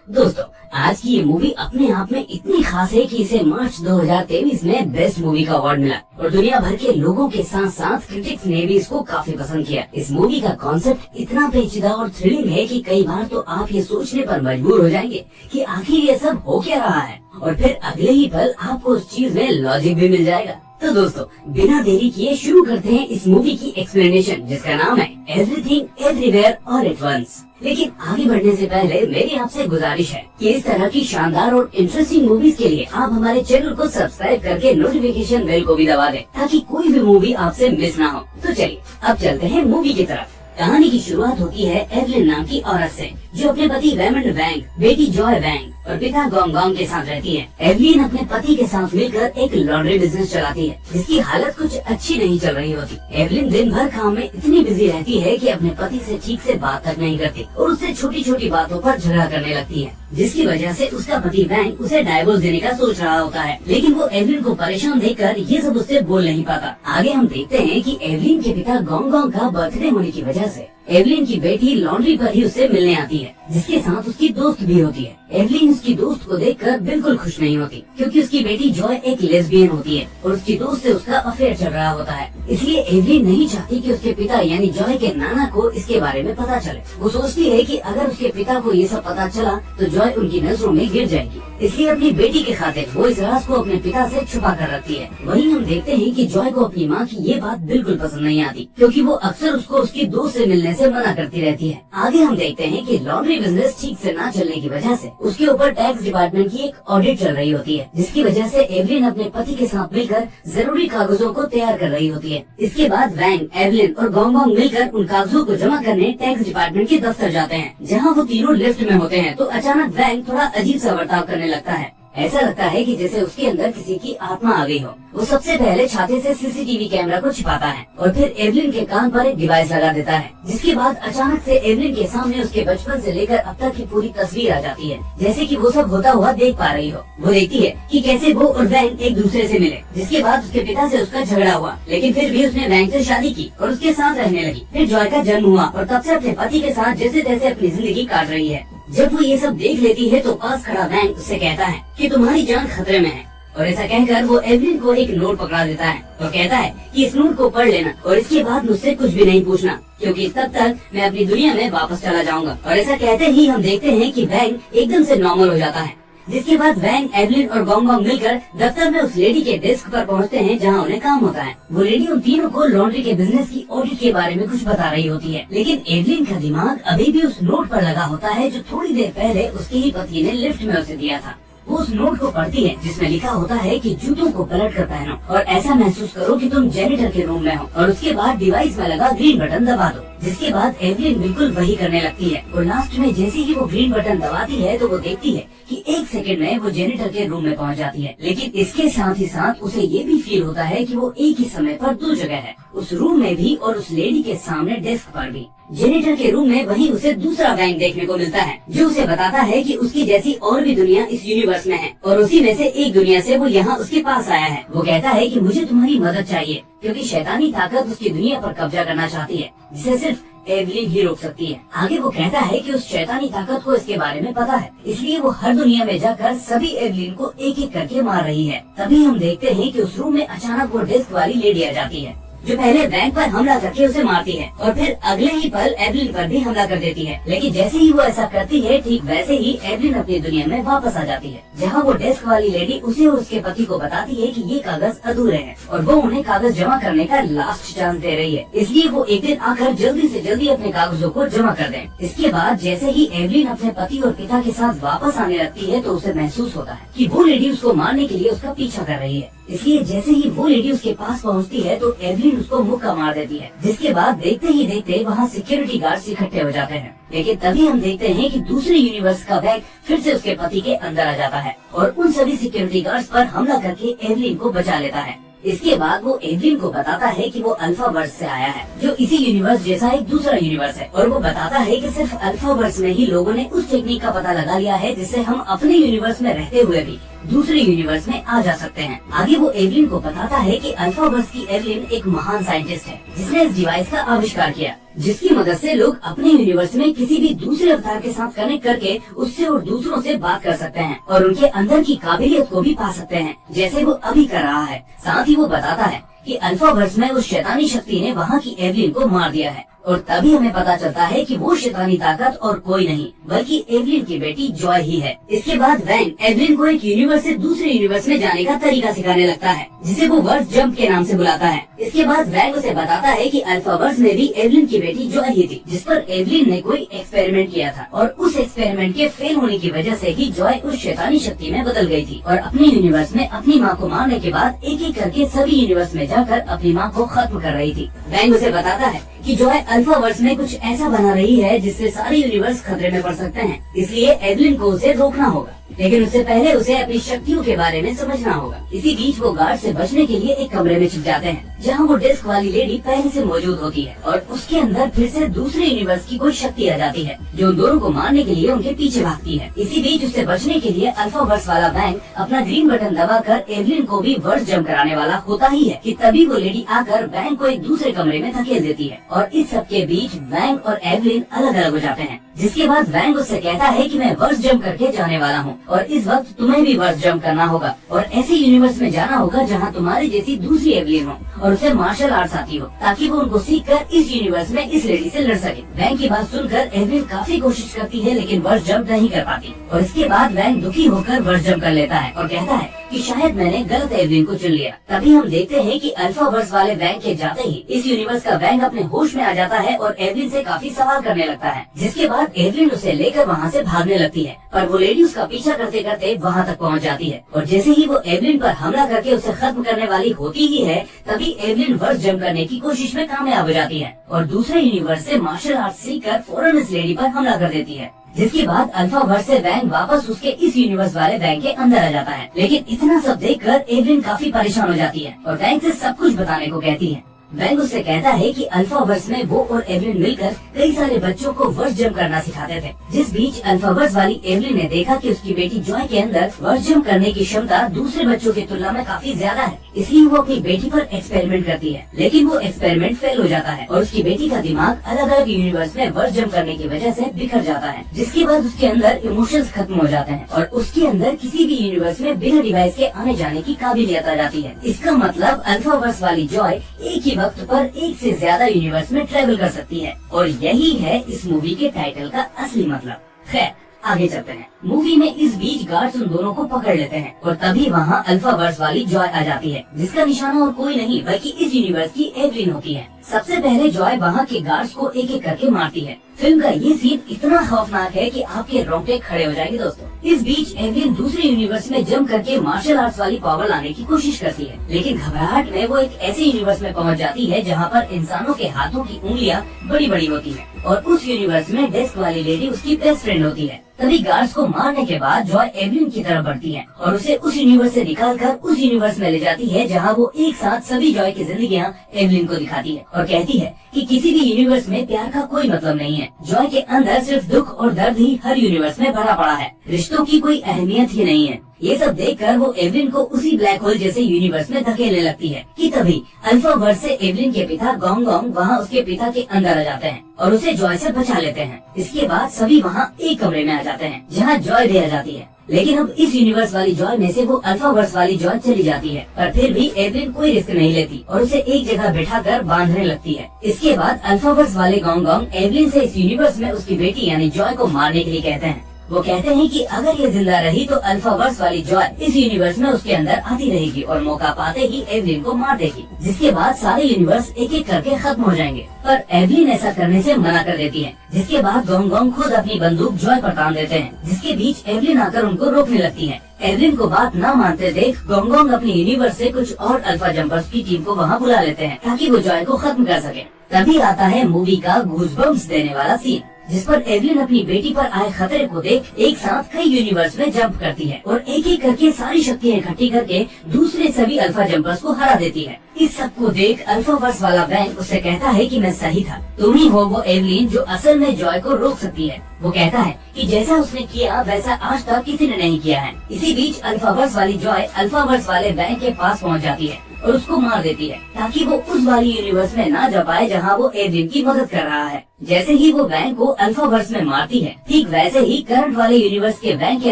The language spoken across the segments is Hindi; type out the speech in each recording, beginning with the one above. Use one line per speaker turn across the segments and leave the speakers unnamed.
दोस्तों, आज की ये मूवी अपने आप में इतनी खास है कि इसे मार्च 2023 में बेस्ट मूवी का अवार्ड मिला और दुनिया भर के लोगों के साथ साथ क्रिटिक्स ने भी इसको काफी पसंद किया। इस मूवी का कॉन्सेप्ट इतना पेचीदा और थ्रिलिंग है कि कई बार तो आप ये सोचने पर मजबूर हो जाएंगे कि आखिर ये सब हो क्या रहा है, और फिर अगले ही पल आपको उस चीज में लॉजिक भी मिल जाएगा। तो दोस्तों, बिना देरी किए शुरू करते हैं इस मूवी की एक्सप्लेनेशन, जिसका नाम है everything everywhere all at once. लेकिन आगे बढ़ने से पहले मेरी आपसे गुजारिश है कि इस तरह की शानदार और इंटरेस्टिंग मूवीज के लिए आप हमारे चैनल को सब्सक्राइब करके नोटिफिकेशन बेल को भी दबा दें, ताकि कोई भी मूवी आपसे मिस ना हो। तो चलिए अब चलते हैं मूवी की तरफ। कहानी की शुरुआत होती है एवलिन नाम की औरत से, जो अपने पति रेमंड वैंग, बेटी जॉय वैंग और पिता गोंगोंग के साथ रहती है। एवलिन अपने पति के साथ मिलकर एक लॉन्ड्री बिजनेस चलाती है, जिसकी हालत कुछ अच्छी नहीं चल रही होती। एवलिन दिन भर काम में इतनी बिजी रहती है कि अपने पति से ठीक से बात तक नहीं करती और उससे छोटी छोटी बातों पर झगड़ा करने लगती है, जिसकी वजह से उसका पति वैंग उसे डाइवोर्स देने का सोच रहा होता है। लेकिन वो एवलिन को परेशान देखकर ये सब उससे बोल नहीं पाता। आगे हम देखते हैं कि एवलिन के पिता गोंगोंग का बर्थडे होने की वजह से एवलिन की बेटी लॉन्ड्री पर ही उससे मिलने आती है, जिसके साथ उसकी दोस्त भी होती है। एवलिन उसकी दोस्त को देखकर बिल्कुल खुश नहीं होती, क्योंकि उसकी बेटी जॉय एक लेस्बियन होती है और उसकी दोस्त से उसका अफेयर चल रहा होता है। इसलिए एवलिन नहीं चाहती कि उसके पिता यानी जॉय के नाना को इसके बारे में पता चले। वो सोचती है कि अगर उसके पिता को ये सब पता चला तो जॉय उनकी नजरों में गिर जाएगी, इसलिए अपनी बेटी के खातिर वो इस राज को अपने पिता से छुपा कर रखती है। वहीं हम देखते हैं कि जॉय को अपनी माँ की ये बात बिल्कुल पसंद नहीं आती, क्योंकि वो अक्सर उसको उसकी दोस्त से मिलने से मना करती रहती है। आगे हम देखते हैं कि लॉन्ड्री बिजनेस ठीक से ना चलने की वजह से उसके ऊपर टैक्स डिपार्टमेंट की एक ऑडिट चल रही होती है, जिसकी वजह से एवलिन अपने पति के साथ मिलकर जरूरी कागजों को तैयार कर रही होती है। इसके बाद वैंग, एवलिन और गोंगोंग मिलकर उन कागजों को जमा करने टैक्स डिपार्टमेंट के दफ्तर जाते हैं। जहाँ वो तीनों लिफ्ट में होते हैं तो अचानक वैंग थोड़ा अजीब सा बर्ताव करने लगता है। ऐसा लगता है कि जैसे उसके अंदर किसी की आत्मा आ गई हो। वो सबसे पहले छाते से सीसीटीवी कैमरा को छिपाता है और फिर एवलिन के कान पर एक डिवाइस लगा देता है, जिसके बाद अचानक से एवलिन के सामने उसके बचपन से लेकर अब तक की पूरी तस्वीर आ जाती है, जैसे कि वो सब होता हुआ देख पा रही हो। वो देखती है कि कैसे वो और वैंग एक दूसरे से मिले, जिसके बाद उसके पिता से उसका झगड़ा हुआ, लेकिन फिर भी उसने वैंग से शादी की और उसके साथ रहने लगी। फिर जॉय का जन्म हुआ और तब से अपने पति के साथ जैसे तैसे अपनी जिंदगी काट रही है। जब वो ये सब देख लेती है तो पास खड़ा वैंग उससे कहता है कि तुम्हारी जान खतरे में है, और ऐसा कहकर वो एवलिन को एक नोट पकड़ा देता है और कहता है कि इस नोट को पढ़ लेना और इसके बाद मुझसे कुछ भी नहीं पूछना, क्योंकि तब तक मैं अपनी दुनिया में वापस चला जाऊंगा। और ऐसा कहते ही हम देखते हैं कि वैंग एकदम से नॉर्मल हो जाता है, जिसके बाद वैंग, एवलिन और गोंगोंग मिलकर दफ्तर में उस लेडी के डेस्क पर पहुंचते हैं जहां उन्हें काम होता है। वो लेडी उन तीनों को लॉन्ड्री के बिजनेस की ऑडिट के बारे में कुछ बता रही होती है, लेकिन एवलिन का दिमाग अभी भी उस नोट पर लगा होता है जो थोड़ी देर पहले उसके ही पति ने लिफ्ट में उसे दिया था। वो उस नोट को पढ़ती है, जिसमें लिखा होता है कि जूतों को पलट कर पहनो और ऐसा महसूस करो कि तुम जेनिटर के रूम में हो, और उसके बाद डिवाइस में लगा ग्रीन बटन दबा दो। जिसके बाद एवलिन बिल्कुल वही करने लगती है और लास्ट में जैसे ही वो ग्रीन बटन दबाती है तो वो देखती है कि एक सेकंड में वो जेनिटर के रूम में पहुंच जाती है। लेकिन इसके साथ ही साथ उसे ये भी फील होता है कि वो एक ही समय पर दो जगह है, उस रूम में भी और उस लेडी के सामने डेस्क पर भी। जेनिटर के रूम में वहीं उसे दूसरा वैंग देखने को मिलता है, जो उसे बताता है कि उसकी जैसी और भी दुनिया इस यूनिवर्स में है और उसी में से एक दुनिया से वो यहाँ उसके पास आया है। वो कहता है कि मुझे तुम्हारी मदद चाहिए, क्योंकि शैतानी ताकत उसकी दुनिया पर कब्जा करना चाहती है, जिसे सिर्फ एवलिन ही रोक सकती है। आगे वो कहता है कि उस शैतानी ताकत को इसके बारे में पता है, इसलिए वो हर दुनिया में जाकर सभी एवलिन को एक एक करके मार रही है। तभी हम देखते हैं कि उस रूम में अचानक वो डेस्क वाली लेडी आ जाती है, जो पहले वैंग पर हमला करके उसे मारती है और फिर अगले ही पल एवलिन पर भी हमला कर देती है। लेकिन जैसे ही वो ऐसा करती है, ठीक वैसे ही एवलिन अपनी दुनिया में वापस आ जाती है, जहाँ वो डेस्क वाली लेडी उसे और उसके पति को बताती है कि ये कागज अधूरे हैं और वो उन्हें कागज जमा करने का लास्ट चांस दे रही है, इसलिए वो एक दिन आकर जल्दी से जल्दी अपने कागजों को जमा कर दें। इसके बाद जैसे ही एवलिन अपने पति और पिता के साथ वापस आने लगती है तो उसे महसूस होता है कि वो लेडी उसको मारने के लिए उसका पीछा कर रही है, इसलिए जैसे ही वो लेडी उसके पास पहुंचती है तो एवलिन उसको मुक्का मार देती है, जिसके बाद देखते ही देखते वहाँ सिक्योरिटी गार्ड्स इकट्ठे हो जाते हैं। लेकिन तभी हम देखते हैं कि दूसरे यूनिवर्स का वैंग फिर से उसके पति के अंदर आ जाता है और उन सभी सिक्योरिटी गार्ड्स पर हमला करके एवलिन को बचा लेता है। इसके बाद वो एवलिन को बताता है कि वो अल्फा वर्स से आया है, जो इसी यूनिवर्स जैसा एक दूसरा यूनिवर्स है, और वो बताता है कि सिर्फ अल्फा वर्स में ही लोगों ने उस टेक्निक का पता लगा लिया है जिससे हम अपने यूनिवर्स में रहते हुए भी दूसरे यूनिवर्स में आ जा सकते हैं। आगे वो एवलिन को बताता है कि अल्फावर्स की एवलिन एक महान साइंटिस्ट है जिसने इस डिवाइस का आविष्कार किया, जिसकी मदद से लोग अपने यूनिवर्स में किसी भी दूसरे अवतार के साथ कनेक्ट करके उससे और दूसरों से बात कर सकते हैं और उनके अंदर की काबिलियत को भी पा सकते हैं, जैसे वो अभी कर रहा है। साथ ही वो बताता है कि अल्फावर्स में उस शैतानी शक्ति ने वहाँ की एवलिन को मार दिया है और तभी हमें पता चलता है कि वो शैतानी ताकत और कोई नहीं बल्कि एवलिन की बेटी जॉय ही है। इसके बाद वैंग एवलिन को एक यूनिवर्स से दूसरे यूनिवर्स में जाने का तरीका सिखाने लगता है, जिसे वो वर्स जंप के नाम से बुलाता है। इसके बाद वैंग उसे बताता है कि अल्फावर्स में भी एवलिन की बेटी जॉय ही थी, जिस पर एवलिन ने कोई एक्सपेरिमेंट किया था और उस एक्सपेरिमेंट के फेल होने की वजह से ही जॉय उस शैतानी शक्ति में बदल गई थी और अपने यूनिवर्स में अपनी माँ को मारने के बाद एक एक करके सभी यूनिवर्स में जाकर अपनी माँ को खत्म कर रही थी। वैंग उसे बताता है कि जॉय अल्फावर्स में कुछ ऐसा बना रही है जिससे सारे यूनिवर्स खतरे में पड़ सकते हैं, इसलिए एवलिन को उसे रोकना होगा, लेकिन उससे पहले उसे अपनी शक्तियों के बारे में समझना होगा। इसी बीच वो गार्ड से बचने के लिए एक कमरे में छिप जाते हैं जहाँ वो डेस्क वाली लेडी पहले से मौजूद होती है और उसके अंदर फिर से दूसरे यूनिवर्स की कोई शक्ति आ जाती है जो उन दोनों को मारने के लिए उनके पीछे भागती है। इसी बीच उससे बचने के लिए अल्फावर्स वाला वैंग अपना ग्रीन बटन दबाकर एवलिन को भी वर्स जंप कराने वाला होता ही है कि तभी वो लेडी आकर वैंग को एक दूसरे कमरे में धकेल देती है और इस सब के बीच वैंग और एवलिन अलग अलग हो जाते हैं। जिसके बाद वैंग उससे कहता है कि मैं वर्स जंप करके जाने वाला हूँ और इस वक्त तुम्हें भी वर्स जंप करना होगा और ऐसे यूनिवर्स में जाना होगा जहाँ तुम्हारी जैसी दूसरी एवलिन हो और उसे मार्शल आर्ट्स आती हो, ताकि वो उनको सीख कर इस यूनिवर्स में इस लेडी से लड़ सके। वैंग की बात सुनकर एवलिन काफी कोशिश करती है लेकिन वर्स जंप नहीं कर पाती और इसके बाद वैंग दुखी होकर वर्स जंप कर लेता है और कहता है कि शायद मैंने गलत एवलिन को चुन लिया। तभी हम देखते हैं कि अल्फावर्स वाले वैंग के जाते ही इस यूनिवर्स का वैंग अपने होश में आ जाता है और एवलिन से काफी सवाल करने लगता है, जिसके बाद एवलिन उसे लेकर वहाँ से भागने लगती है पर वो लेडी उसका पीछा करते करते वहाँ तक पहुँच जाती है और जैसे ही वो एवलिन पर हमला करके उसे खत्म करने वाली होती ही है तभी एवलिन वर्स जंप करने की कोशिश में कामयाब हो जाती है और दूसरे यूनिवर्स से मार्शल आर्ट सीखकर फौरन इस लेडी पर हमला कर देती है। जिसके बाद अल्फावर्स से वैंग वापस उसके इस यूनिवर्स वाले वैंग के अंदर आ जाता है, लेकिन इतना सब देखकर एवलिन काफी परेशान हो जाती है और वैंग से सब कुछ बताने को कहती है। वैंग उससे कहता है कि अल्फावर्स में वो और एवलिन मिलकर कई सारे बच्चों को वर्स जंप करना सिखाते थे। जिस बीच अल्फावर्स वाली एवलिन ने देखा कि उसकी बेटी जॉय के अंदर वर्स जंप करने की क्षमता दूसरे बच्चों की तुलना में काफी ज्यादा है, इसलिए वो अपनी बेटी पर एक्सपेरिमेंट करती है, लेकिन वो एक्सपेरिमेंट फेल हो जाता है और उसकी बेटी का दिमाग अलग अलग यूनिवर्स में वर्स जंप करने की वजह से बिखर जाता है। जिसके बाद उसके अंदर इमोशंस खत्म हो जाते हैं और उसके अंदर किसी भी यूनिवर्स में बिना डिवाइस के आने जाने की काबिलियत आ जाती है। इसका मतलब अल्फावर्स वाली जॉय एक ही वक्त पर एक से ज्यादा यूनिवर्स में ट्रेवल कर सकती है और यही है इस मूवी के टाइटल का असली मतलब। खैर आगे चलते हैं। मूवी में इस बीच गार्ड्स उन दोनों को पकड़ लेते हैं और तभी वहाँ अल्फावर्स वाली जॉय आ जाती है, जिसका निशाना और कोई नहीं बल्कि इस यूनिवर्स की एवलिन होती है। सबसे पहले जॉय वहाँ के गार्ड्स को एक एक करके मारती है। फिल्म का ये सीन इतना खौफनाक है कि आपके रोंगटे खड़े हो जाएंगे दोस्तों। इस बीच एवलिन दूसरे यूनिवर्स में जंप करके मार्शल आर्ट्स वाली पावर लाने की कोशिश करती है, लेकिन घबराहट में वो एक ऐसे यूनिवर्स में पहुंच जाती है जहां पर इंसानों के हाथों की उंगलियां बड़ी बड़ी होती हैं और उस यूनिवर्स में डेस्क वाली लेडी उसकी बेस्ट फ्रेंड होती है। तभी गार्ड्स को मारने के बाद जॉय एवलिन की तरफ बढ़ती है और उसे उस यूनिवर्स से निकालकर उस यूनिवर्स में ले जाती है जहां वो एक साथ सभी जॉय की जिंदगियां एवलिन को दिखाती है और कहती है कि किसी भी यूनिवर्स में प्यार का कोई मतलब नहीं है। जॉय के अंदर सिर्फ दुख और दर्द ही हर यूनिवर्स में भरा पड़ा है, रिश्तों की कोई अहमियत ही नहीं है। ये सब देखकर वो एवलिन को उसी ब्लैक होल जैसे यूनिवर्स में धकेलने लगती है कि तभी अल्फावर्स से एवलिन के पिता गोंग गोंग वहाँ उसके पिता के अंदर आ जाते हैं और उसे जॉय से बचा लेते हैं। इसके बाद सभी वहाँ एक कमरे में आ जाते हैं जहाँ जॉय भी आ जाती है, लेकिन अब इस यूनिवर्स वाली जॉय में से वो अल्फावर्स वाली जॉय चली जाती है, पर फिर भी एवलिन कोई रिस्क नहीं लेती और उसे एक जगह बिठाकर बांधने लगती है। इसके बाद अल्फावर्स वाले गोंग गोंग एवलिन से इस यूनिवर्स में उसकी बेटी यानी जॉय को मारने के लिए कहते हैं। वो कहते हैं कि अगर ये जिंदा रही तो अल्फावर्स वाली जॉय इस यूनिवर्स में उसके अंदर आती रहेगी और मौका पाते ही एवलिन को मार देगी, जिसके बाद सारे यूनिवर्स एक एक करके खत्म हो जाएंगे। पर एवलिन ऐसा करने से मना कर देती है, जिसके बाद गोंग गोंग खुद अपनी बंदूक जॉय पर तान देते हैं, जिसके बीच एवलिन आकर उनको रोकने लगती है। एवलिन को बात न मानते देख गोंग गोंग अपने यूनिवर्स से कुछ और अल्फा जंपर्स की टीम को वहाँ बुला लेते हैं ताकि वो जॉय को खत्म कर सके। तभी आता है मूवी का गूज़बम्प्स देने वाला सीन। जिस पर एवलिन अपनी बेटी पर आए खतरे को देख एक साथ कई यूनिवर्स में जंप करती है और एक एक करके सारी शक्तियाँ इकट्ठी करके दूसरे सभी अल्फा जंपर्स को हरा देती है। इस सब को देख अल्फावर्स वाला बैंक उससे कहता है कि मैं सही था, तुम ही हो वो एवलिन जो असल में जॉय को रोक सकती है। वो कहता है कि जैसा उसने किया वैसा आज तक किसी ने नहीं किया है। इसी बीच अल्फावर्स वाली जॉय अल्फावर्स वाले बैंक के पास पहुंच जाती है और उसको मार देती है ताकि वो उस वाली यूनिवर्स में ना जा पाए जहाँ वो एवलिन की मदद कर रहा है। जैसे ही वो बैंक को अल्फावर्स में मारती है, ठीक वैसे ही करंट वाले यूनिवर्स के बैंक के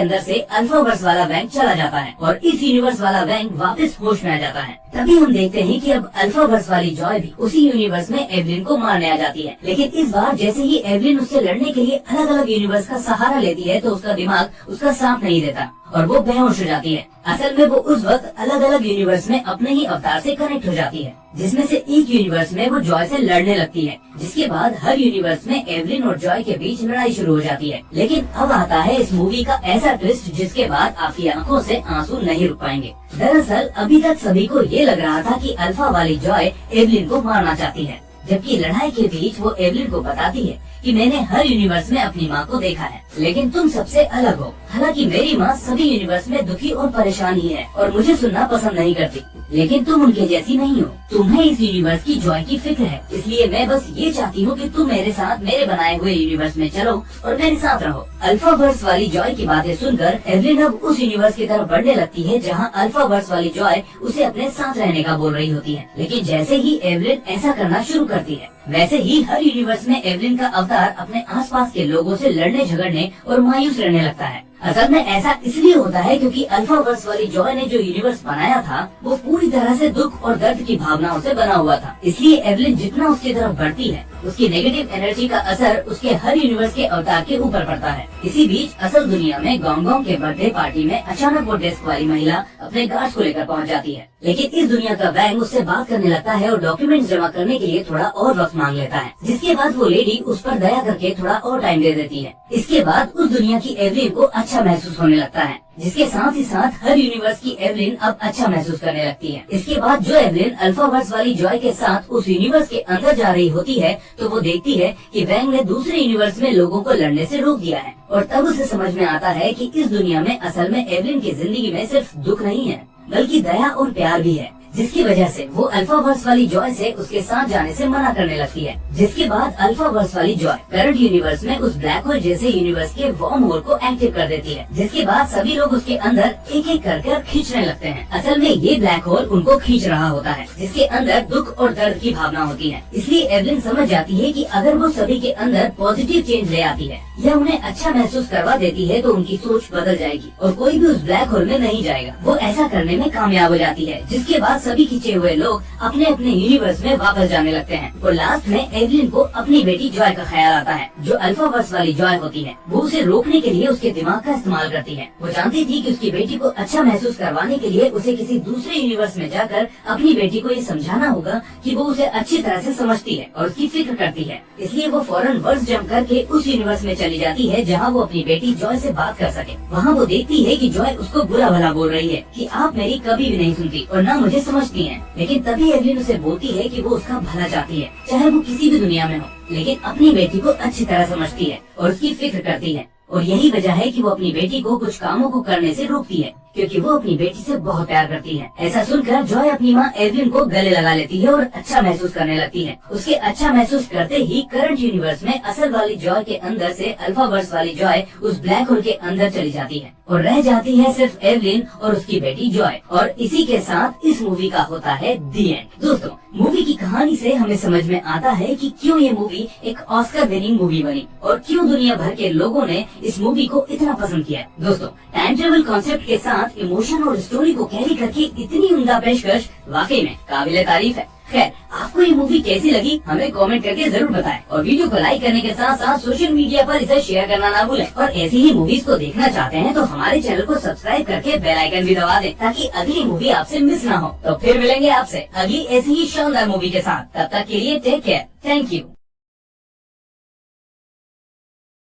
अंदर से अल्फावर्स वाला बैंक चला जाता है और इस यूनिवर्स वाला बैंक वापस होश में आ जाता है। तभी हम देखते हैं कि अब अल्फावर्स वाली जॉय भी उसी यूनिवर्स में एवलिन को मारने आ जाती है। लेकिन इस बार जैसे ही एवलिन उससे लड़ने के लिए अलग अलग यूनिवर्स का सहारा लेती है तो उसका दिमाग उसका साथ नहीं देता और वो बेहोश हो जाती है। असल में वो उस वक्त अलग अलग यूनिवर्स में अपने ही अवतार से कनेक्ट हो जाती है, जिसमें से एक यूनिवर्स में वो जॉय से लड़ने लगती है, जिसके बाद हर यूनिवर्स में एवलिन और जॉय के बीच लड़ाई शुरू हो जाती है। लेकिन अब आता है इस मूवी का ऐसा ट्विस्ट जिसके बाद आपकी आंखों से आंसू नहीं रुक पाएंगे। दरअसल अभी तक सभी को ये लग रहा था कि अल्फा वाली जॉय एवलिन को मारना चाहती है, जबकि लड़ाई के बीच वो एवलिन को बताती है कि मैंने हर यूनिवर्स में अपनी माँ को देखा है, लेकिन तुम सबसे अलग हो। हालांकि मेरी माँ सभी यूनिवर्स में दुखी और परेशान ही है और मुझे सुनना पसंद नहीं करती, लेकिन तुम उनके जैसी नहीं हो। तुम्हें इस यूनिवर्स की जॉय की फिक्र है, इसलिए मैं बस ये चाहती हूँ कि तुम मेरे साथ मेरे बनाए हुए यूनिवर्स में चलो और मेरे साथ रहो। अल्फावर्स वाली जॉय की बातें सुनकर एवलिन अब उस यूनिवर्स की तरफ बढ़ने लगती है जहाँ अल्फावर्स वाली जॉय उसे अपने साथ रहने का बोल रही होती है। लेकिन जैसे ही एवलिन ऐसा करना शुरू करती है, वैसे ही हर यूनिवर्स में एवलिन का अवतार अपने आसपास के लोगों से लड़ने झगड़ने और मायूस रहने लगता है। असल में ऐसा इसलिए होता है क्योंकि अल्फावर्स वाली जॉय ने जो यूनिवर्स बनाया था वो पूरी तरह से दुख और दर्द की भावनाओं से बना हुआ था। इसलिए एवलिन जितना उसकी तरफ बढ़ती है, उसकी नेगेटिव एनर्जी का असर उसके हर यूनिवर्स के अवतार के ऊपर पड़ता है। इसी बीच असल दुनिया में गोंगोंग के बर्थडे पार्टी में अचानक वो डेस्क वाली महिला अपने गार्ड्स को लेकर पहुंच जाती है, लेकिन इस दुनिया का बैंक उससे बात करने लगता है और डॉक्यूमेंट्स जमा करने के लिए थोड़ा और वक्त मांग लेता है, जिसके बाद वो लेडी उस पर दया करके थोड़ा और टाइम दे देती है। इसके बाद उस दुनिया की एवलिन को अच्छा महसूस होने लगता है, जिसके साथ ही साथ हर यूनिवर्स की एवलिन अब अच्छा महसूस करने लगती है। इसके बाद जो एवलिन अल्फावर्स वाली जॉय के साथ उस यूनिवर्स के अंदर जा रही होती है तो वो देखती है कि वैंग ने दूसरे यूनिवर्स में लोगों को लड़ने से रोक दिया है और तब उसे समझ में आता है कि इस दुनिया में असल में एवलिन की जिंदगी में सिर्फ दुख नहीं है बल्कि दया और प्यार भी है, जिसकी वजह से वो अल्फावर्स वाली जॉय से उसके साथ जाने से मना करने लगती है। जिसके बाद अल्फावर्स वाली जॉय करंट यूनिवर्स में उस ब्लैक होल जैसे यूनिवर्स के वर्म होल को एक्टिव कर देती है, जिसके बाद सभी लोग उसके अंदर एक एक कर खींचने लगते हैं। असल में ये ब्लैक होल उनको खींच रहा होता है, जिसके अंदर दुख और दर्द की भावना होती है। इसलिए एवलिन समझ जाती है कि अगर वो सभी के अंदर पॉजिटिव चेंज ले आती है या उन्हें अच्छा महसूस करवा देती है तो उनकी सोच बदल जाएगी और कोई भी उस ब्लैक होल में नहीं जाएगा। वो ऐसा करने में कामयाब हो जाती है, जिसके बाद सभी खींचे हुए लोग अपने अपने यूनिवर्स में वापस जाने लगते हैं और लास्ट में एवलिन को अपनी बेटी जॉय का ख्याल आता है, जो अल्फावर्स वाली जॉय होती है। वो उसे रोकने के लिए उसके दिमाग का इस्तेमाल करती है। वो जानती थी कि उसकी बेटी को अच्छा महसूस करवाने के लिए उसे किसी दूसरे यूनिवर्स में जाकर अपनी बेटी को ये समझाना होगा कि वो उसे अच्छी तरह से समझती है और उसकी फिक्र करती है। इसलिए वो फौरन वर्ष जंप करके उस यूनिवर्स में चली जाती है जहाँ वो अपनी बेटी जॉय से बात कर सके। वहाँ वो देखती है कि जॉय उसको बुरा भला बोल रही है कि आप मेरी कभी भी नहीं सुनती और न मुझे समझती हैं। लेकिन तभी एवलिन उसे बोलती है कि वो उसका भला चाहती है, चाहे वो किसी भी दुनिया में हो, लेकिन अपनी बेटी को अच्छी तरह समझती है और उसकी फिक्र करती है। और यही वजह है कि वो अपनी बेटी को कुछ कामों को करने से रोकती है, क्योंकि वो अपनी बेटी से बहुत प्यार करती है। ऐसा सुनकर जॉय अपनी माँ एवलिन को गले लगा लेती है और अच्छा महसूस करने लगती है। उसके अच्छा महसूस करते ही करंट यूनिवर्स में असल वाली जॉय के अंदर से अल्फावर्स वाली जॉय उस ब्लैक होल के अंदर चली जाती है और रह जाती है सिर्फ एवलिन और उसकी बेटी जॉय। और इसी के साथ इस मूवी का होता है दी एंड। दोस्तों, मूवी की कहानी से हमें समझ में आता है कि क्यों ये मूवी एक ऑस्कर विनिंग मूवी बनी और क्यों दुनिया भर के लोगों ने इस मूवी को इतना पसंद किया। दोस्तों, टाइम ट्रेवल कॉन्सेप्ट के साथ इमोशन और स्टोरी को कैरी करके इतनी उम्दा पेशकश वाकई में काबिले तारीफ है। खैर, आपको ये मूवी कैसी लगी हमें कमेंट करके जरूर बताएं और वीडियो को लाइक करने के साथ साथ सोशल मीडिया पर इसे शेयर करना ना भूलें। और ऐसी ही मूवीज को देखना चाहते हैं तो हमारे चैनल को सब्सक्राइब करके बेल आइकन भी दबा दें ताकि अगली मूवी आपसे मिस ना हो। तो फिर मिलेंगे आपसे अगली ऐसी ही शानदार मूवी के साथ। तब तक के लिए टेक केयर। Thank you.